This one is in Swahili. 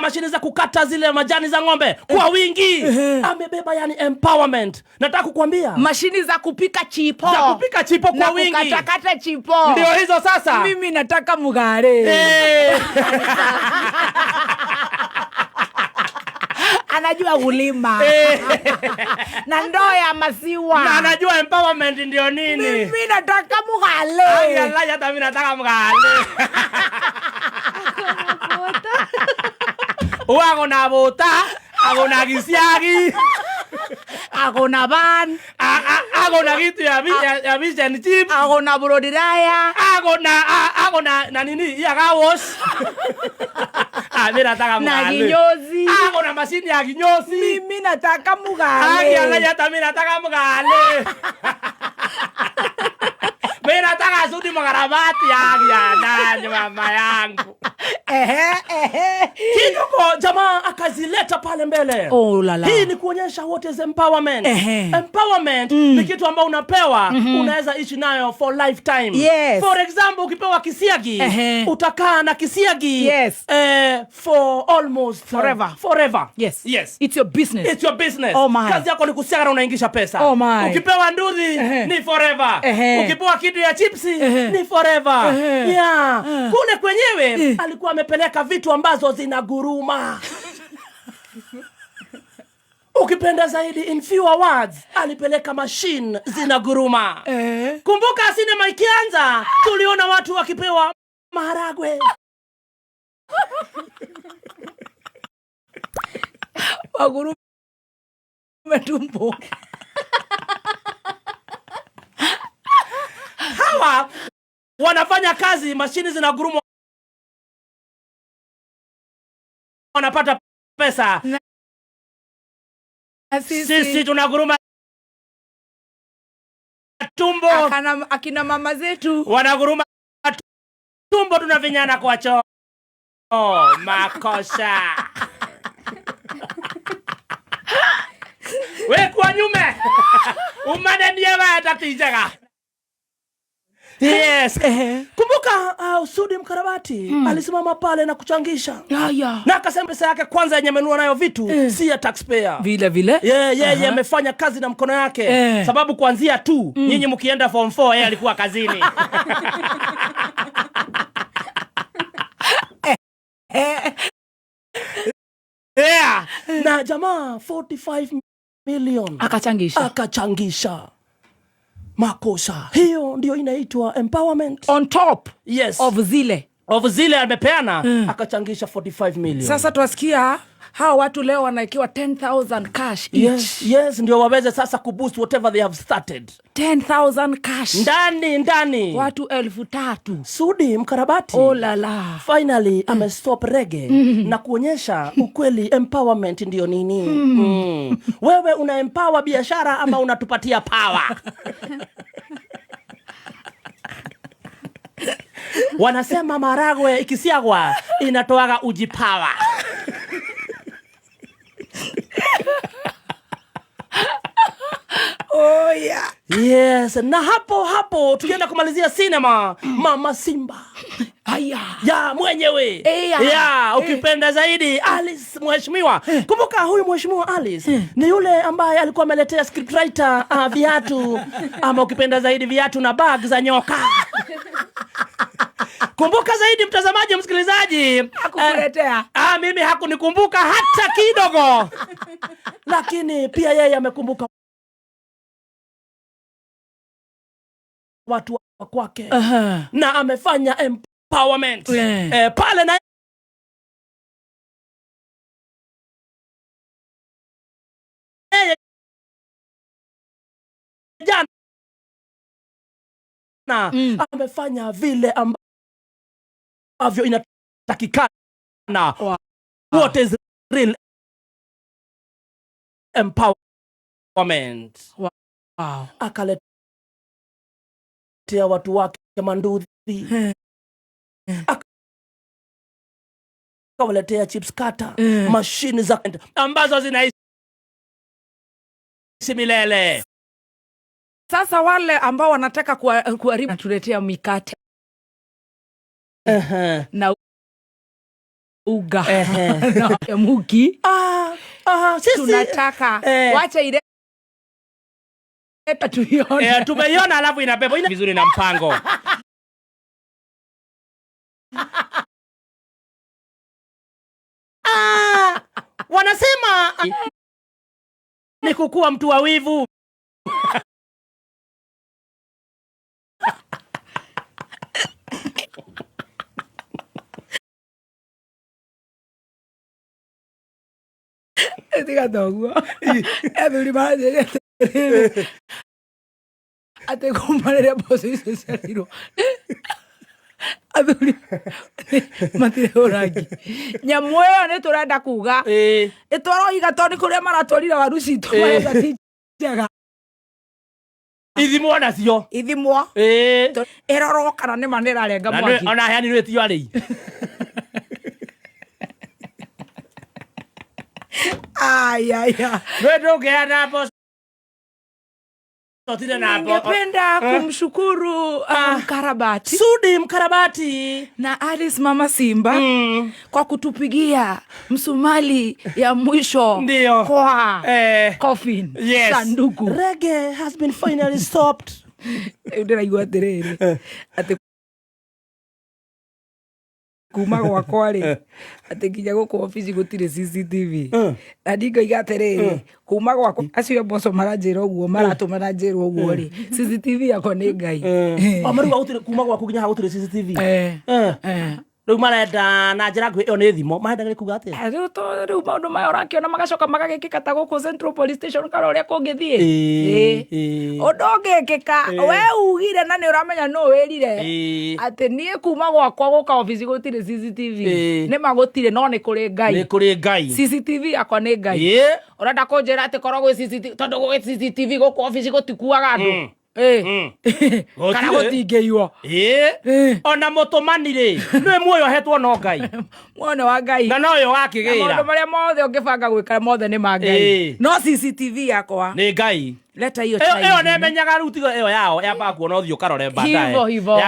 amebeba mashini za kukata zile majani za ng'ombe kwa wingi. Amebeba yani empowerment. Nataka kukuambia mashini za kupika chipo. Za kupika chipo kwa wingi. Kukata chipo. Ndio hizo sasa. Mimi nataka mugare. Anajua ulima. Na ndoo ya maziwa. Na anajua empowerment ndio nini. Mimi nataka mugale. Ayala hata mimi nataka mugale. Uago na bota, ago na gisiagi. Ago na ban. Ago na gitu ya fish and chip. Ago na brodiraya. Ago na nini ya gawos. Mimi nataka mugale. Na kinyozi. Ago na mashini ya kinyozi. Mimi nataka mugale. Ayala hata mimi nataka mugale. Mimi nataka Sudi makarabati ya nani mama yangu. Kidogo jamaa akazileta pale mbele. Oh la la. Hii ni kuonyesha what is empowerment. Empowerment ni kitu ambao unapewa, unaweza ishi nayo for lifetime. Yes. For example, ukipewa kisiagi, utakaa na kisiagi yes. For almost forever. Yes. Yes. It's your business. It's your business. Oh my. Kazi yako ni kusiaga na unaingisha pesa. Oh my. Ukipewa nduthi ni forever. Ukipewa kitu ya chipsi ni forever. Yeah. Kule kwenyewe alikuwa amepeleka vitu ambazo zinaguruma. Ukipenda zaidi in fewer words, alipeleka machine zinaguruma. Kumbuka sinema ikianza tuliona watu wakipewa maharagwe. Waguruma tumbo. Hawa wanafanya kazi, mashini zinaguruma, wanapata pesa. Sisi tunaguruma tumbo. Akina mama zetu wanaguruma tumbo, tunavinyana kwa choo. Makosa. We kwa nyume. Umane ndiye watatijaga. Yes. Kumbuka Sudi mkarabati alisimama pale na kuchangisha. Na akasema pesa yake kwanza yenye amenunua nayo vitu si ya taxpayer. Vile. Yeye amefanya kazi na mkono yake. Sababu kuanzia tu nyinyi mkienda form 4 yeye alikuwa kazini. Yeah. Na jamaa 45 million akachangisha. Makosa. Hiyo ndio inaitwa empowerment. On top of zile amepeana akachangisha 45 million. Sasa tuwasikia hao watu leo wanaikiwa 10,000 cash each. Yes, ndio waweze sasa kuboost whatever they have started. 10,000 cash. Ndani. Watu 3,000. Sudi mkarabati. Oh la la. Finally amestop reggae na kuonyesha ukweli empowerment ndio nini. Wewe una empower biashara ama unatupatia power? Wanasema maragwe ikisiagwa inatoaga ujipawa. Oh yeah. Yes, na hapo tukienda kumalizia sinema, Mama Simba. Ya mwenyewe. Ya ukipenda zaidi Alice mheshimiwa. Kumbuka huyu mheshimiwa Alice ni yule ambaye alikuwa ameletea scriptwriter viatu ama ukipenda zaidi viatu na bag za nyoka. Kumbuka zaidi mtazamaji, msikilizaji, hakukuletea. Mimi hakunikumbuka hata kidogo. Lakini pia yeye amekumbuka watu wa kwake. Na amefanya empowerment. Pale na jana amefanya vile ambavyo inatakikana. What is real empowerment? Akaletea watu wake manduthi, akawaletea chips kata, mashini za ambazo zinaishi milele. Sasa wale ambao wanataka kuharibu tuletea mikate na Unga na muki. Sisi tunataka wacha ile tuione. Tumeiona alafu inabeba vizuri na mpango. Wanasema ni kukua mtu wa wivu. Tika dogo. Every man ate kumarere bosi sesiro. Athuri matire uragi nyamweyo ni turenda kuga itwaro igatoni kuria maratwarira waru citu marenda tijaga ithimwo nacio ithimwo eroro kana ni manira renga mwaki ona heani nwe tio ari nwe ndugea na boss. Ningependa kumshukuru Mkarabati Sudi Mkarabati na Alice Mama Simba kwa kutupigia msumali ya mwisho kwa coffin. Sanduku. Reggae has been finally stopped. Ndiraigua atiriri ati kuma gwakwa ri ati nginya guku office gutire CCTV na ndingo igatiriri kuma gwakwa acio boso maranjira uguo maratuma ranjirwo uguo ri CCTV yako ni ngai amaruga gutire kuma gwaku nginya gutire CCTV riu marenda na njira ngui iyo ni thimo marenda kuga ati riu maundu maya urakiona magacoka magagikika ta guku Central Police Station kana uria kungithie undu ungikika we ugire na ni uramenya no wirire ati nie kuma gwakwa guka office gutire CCTV ni magutire no ni kuri ngai CCTV yakwa ni ngai urenda kunjira ati korwo gwi CCTV tondu gwi CCTV guku office gutikuaga andu kana gutingeiwa ona mutumani ri nwe muoyo hetwo no ngai muone wa ngai na no yo gakigira maundu maria mothe ungibanga gwika mothe ni ma ngai no CCTV yakwa ni ngai leta hiyo iyo ne menyaga rutigo iyo yao yamba kuona uthio karore baadaye hivyo